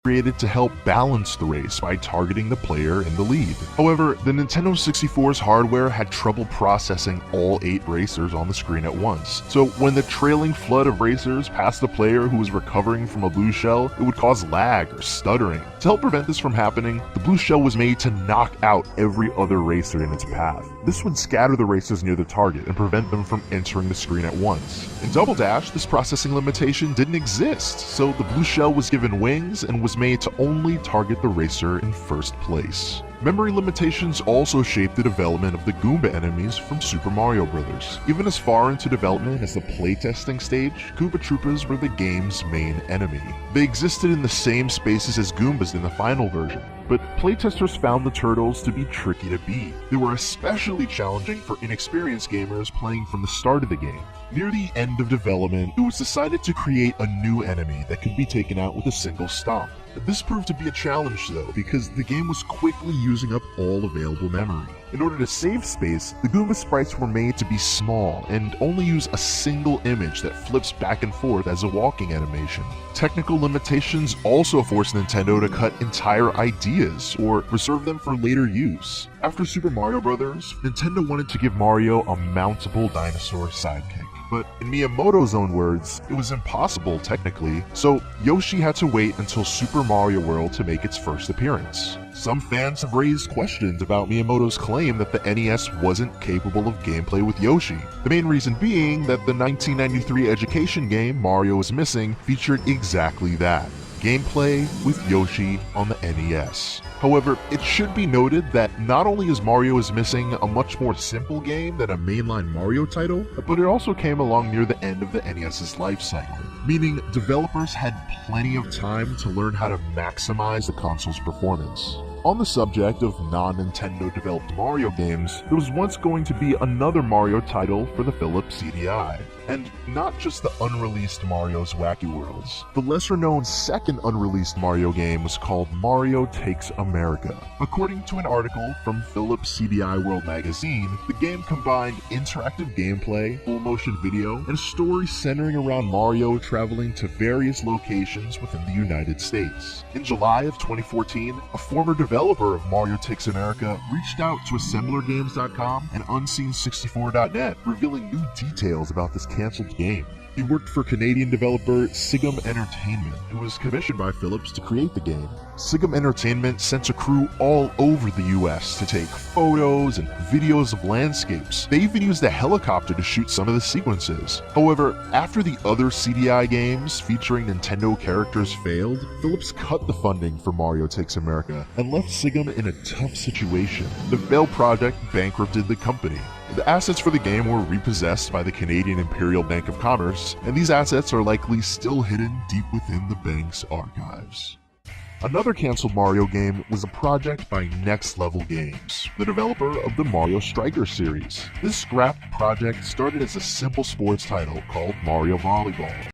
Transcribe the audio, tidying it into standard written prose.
created to help balance the race by targeting the player in the lead. However, the Nintendo 64's hardware had trouble processing all 8 racers on the screen at once. So when the trailing flood of racers passed the player who was recovering from a blue shell, it would cause lag or stuttering. To help prevent this from happening, the blue shell was made to knock out every other racer in its path. This would scatter the racers near the target and prevent them from entering the screen at once. In Double Dash, this processing limitation didn't exist, so the blue shell was given wings and was made to only target the racer in first place. Memory limitations also shaped the development of the Goomba enemies from Super Mario Bros. Even as far into development as the playtesting stage, Koopa Troopas were the game's main enemy. They existed in the same spaces as Goombas in the final version, but playtesters found the turtles to be tricky to beat. They were especially challenging for inexperienced gamers playing from the start of the game. Near the end of development, it was decided to create a new enemy that could be taken out with a single stomp. This proved to be a challenge though, because the game was quickly using up all available memory. In order to save space, the Goomba sprites were made to be small and only use a single image that flips back and forth as a walking animation. Technical limitations also forced Nintendo to cut entire ideas or reserve them for later use. After Super Mario Bros., Nintendo wanted to give Mario a mountable dinosaur sidekick. But in Miyamoto's own words, it was impossible technically, so Yoshi had to wait until Super Mario World to make its first appearance. Some fans have raised questions about Miyamoto's claim that the NES wasn't capable of gameplay with Yoshi. The main reason being that the 1993 education game Mario is Missing featured exactly that. Gameplay with Yoshi on the NES. However, it should be noted that not only is Mario is Missing a much more simple game than a mainline Mario title, but it also came along near the end of the NES's life cycle, meaning developers had plenty of time to learn how to maximize the console's performance. On the subject of non-Nintendo developed Mario games, there was once going to be another Mario title for the Philips CDI. And not just the unreleased Mario's Wacky Worlds. The lesser-known second unreleased Mario game was called Mario Takes America. According to an article from Philips CDI World magazine, the game combined interactive gameplay, full-motion video, and a story centering around Mario traveling to various locations within the United States. In July of 2014, a former developer of Mario Takes America reached out to AssemblerGames.com and Unseen64.net, revealing new details about this canceled game. He worked for Canadian developer Sigum Entertainment, who was commissioned by Philips to create the game. Sigum Entertainment sent a crew all over the US to take photos and videos of landscapes. They even used a helicopter to shoot some of the sequences. However, after the other CDI games featuring Nintendo characters failed, Philips cut the funding for Mario Takes America and left Sigum in a tough situation. The failed project bankrupted the company. The assets for the game were repossessed by the Canadian Imperial Bank of Commerce, and these assets are likely still hidden deep within the bank's archives. Another cancelled Mario game was a project by Next Level Games, the developer of the Mario Striker series. This scrapped project started as a simple sports title called Mario Volleyball.